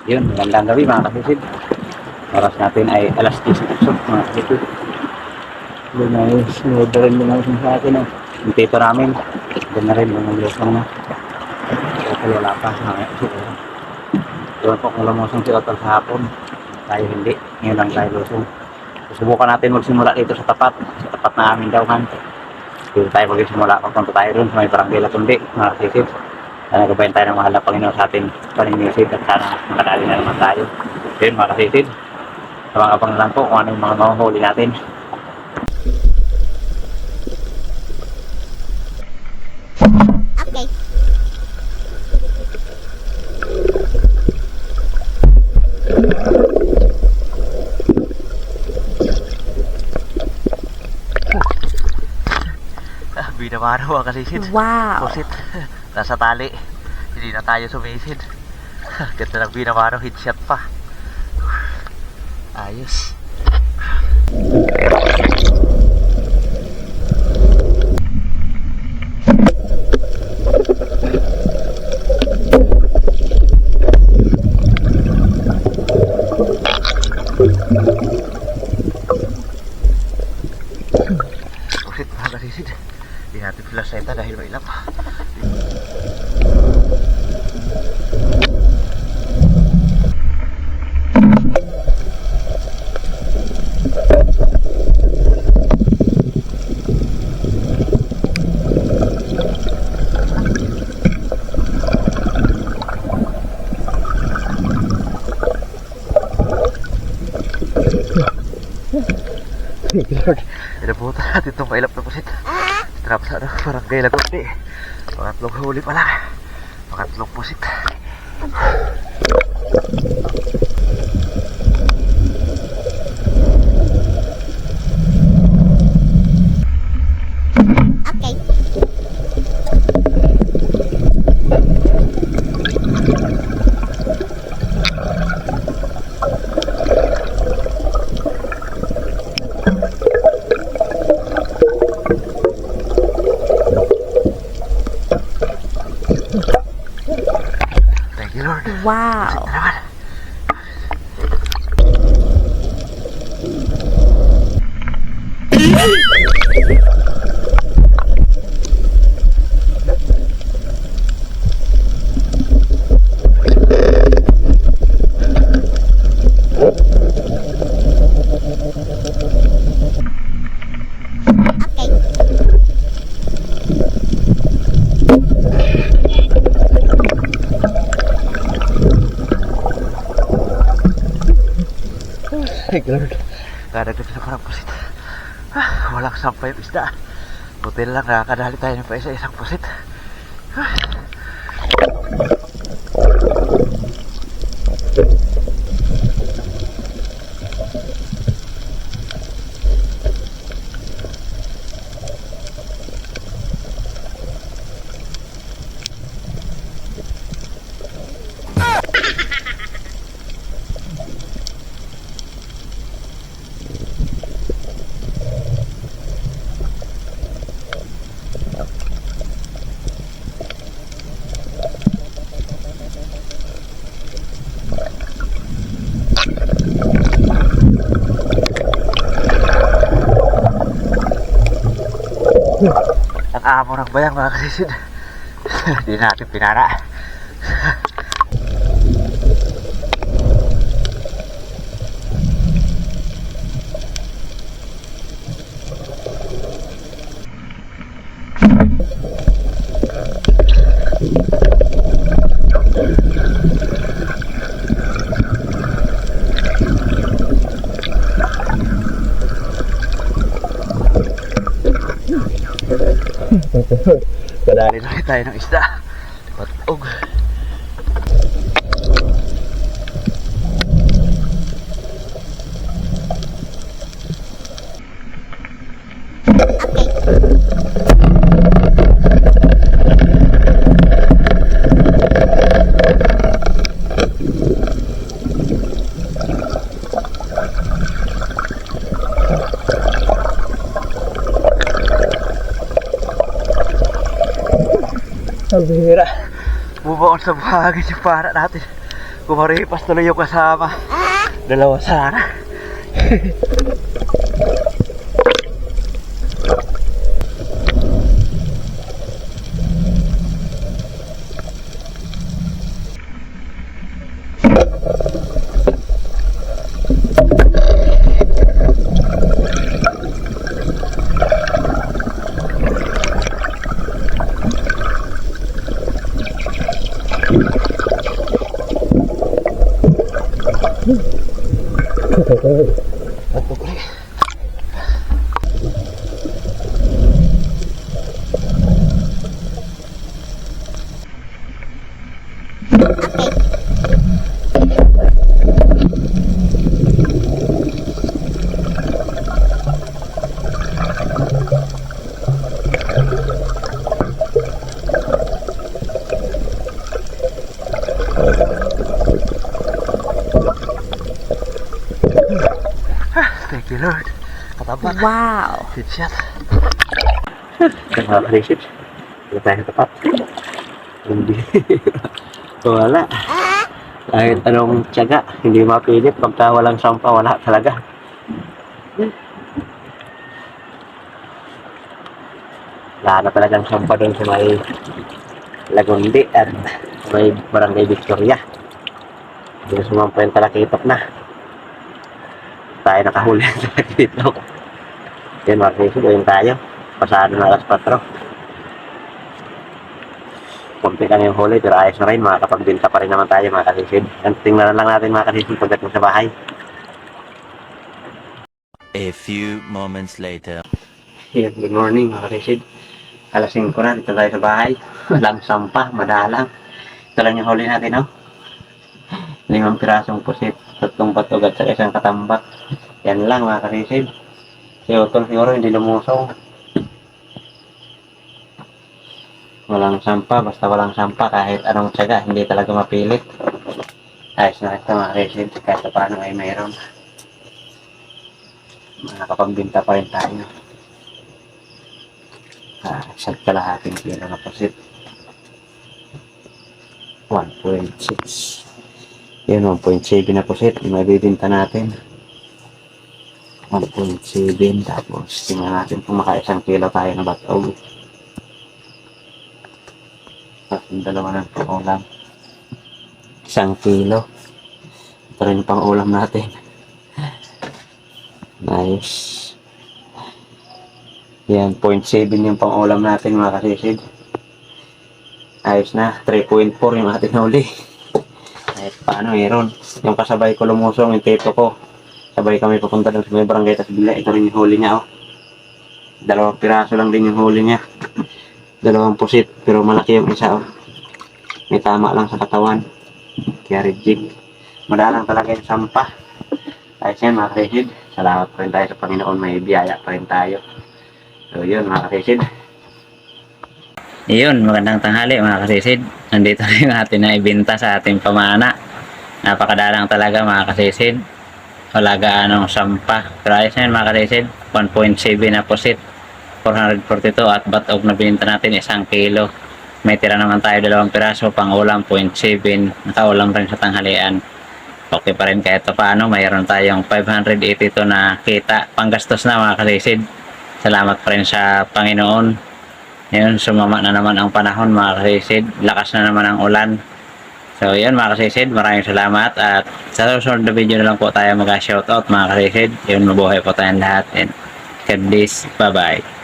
Yun, magandang gabi mga kasisid. Oras natin ay alas 10 mga kasisid. Doon ay sunod na rin lumusong sa atin. Yung tito namin, doon na rin lumusong na. Kaya wala pa mga kasisid. Doon po kung lumusong si Otto sa hapon. Tayo hindi, ngayon lang tayo lusong. Susubukan natin magsimula dito sa tapat na aming dawhan. Dito tayo magsimula, papunta tayo doon sa may barangay Latundi mga kasisid. Sana gabayan tayo ng mahal na Panginoon sa ating paninisid at sana makadali na naman tayo. Yun mga kasisid, abang-abang lang po kung ano yung mga mahuhuli natin. Okay. Binamaro mga kasisid. Wow. Pusit, nasa tali. Hindi na tayo sumisid. Ganda ng binamaro, headshot pa. Ayos. Pusit mga kasisid. Hindi natin flaseta dahil mailap. Lord, inabutan natin itong mailap na pusit. Trap sa barangay Latundi. Pangatlong huli pala. Pangatlong pusit. Okay. Thank you, Lord. Wow. Pusit na naman. Okay. Thank you, Lord. Kadagdag sa parang pusit. Walang sampay yung isda. Buti na lang nakakadali tayo ng pa isa-isang pusit. Ang amo ng bayang mga kasisid. Hindi natin pinara. Kadali na tayo ng isda. Patog. Ang bihira. Bumaon sa buhangin yung para natin. Kumaripas tuloy yung kasama. Dalawa sana. Thank you, Lord. Katapat. Wow. Good shot. Nakaka-resip. Wala tayo tapat. Hindi. Wala. Kahit anong tiyaga, hindi mapilit. Pagka walang sampa, wala talaga. Wala na talagang sampa doon sa may Lagundi at may Barangay Victoria. Hindi na sumampa yung talakitok na. Tayo nakahuli sa talakitok. Yan mga kaibigan, gawin tayo. Pasado na alas 4. Kunti lang yung huli, pero ayos na rin. Makakapagbinta pa rin naman tayo mga kaibigan. Tingnan lang natin mga kaibigan pagdating sa bahay. A few moments later. Yeah, good morning mga kaibigan. Alas 5 na, dito tayo sa bahay. Walang sampah, madalang. Ito lang yung huli natin, no? 5 pirasong pusit, 3 patog at sa isang katambak. Yan lang mga kaibigan. Si Otol siguro hindi lumusong. Walang sampa, basta walang sampa kahit anong tiyaga, hindi talaga mapilit. Ayos na ito mga kaibigan, kahit sa paano ay mayroon. Makakapagbinta pa rin tayo. Isang kalahating kilo na pusit. 1.6. Yan, 1.7 na pusit. Yung mabibinta natin. 1.7. Tapos, tingnan natin kung maka-1 kilo tayo na batog. Tapos, yung dalawa ng pang-ulam. 1 kilo. Ito rin yung pang-ulam natin. Nice. Yan, 0.7 yung pang-ulam natin mga kasisid. Ayos na, 3.4 yung ating huli. Kahit paano, meron. Yung kasabay ko lumusong, yung teto ko. Sabay kami papunta doon sa may barangay Tasbila. Ito rin yung huli niya, oh. 2 piraso lang din yung huli niya. 2 pusit, pero malaki yung isa, oh. May tama lang sa katawan. Kaya rejig. Madalang talaga yung sampah. Ayos yan mga kasisid. Salamat pa rin tayo sa Panginoon. May biyaya pa rin tayo. So yun mga kasisid. Yun, magandang tanghali mga kasisid. Nandito na yung atin na ibinta sa ating pamana. Napakadalang talaga mga kasisid. Wala gaanong sampa. Pero ayos na yun mga kasisid. 1.7 na pusit. 442 at batog na binta natin 1 kilo. May tira naman tayo 2 piraso pang ulam 0.7. Nakaulam rin sa tanghalian. Okay pa rin kahit paano. Mayroon tayong 582 na kita. Panggastos na mga kasisid. Salamat pa rin sa Panginoon. Ngayon, sumama na naman ang panahon mga kasisid. Lakas na naman ang ulan. So, yun mga kasisid. Maraming salamat. At sa susunod na video na lang po tayo mag-shoutout mga kasisid. Yun, mabuhay po tayong lahat. And God bless. Bye-bye.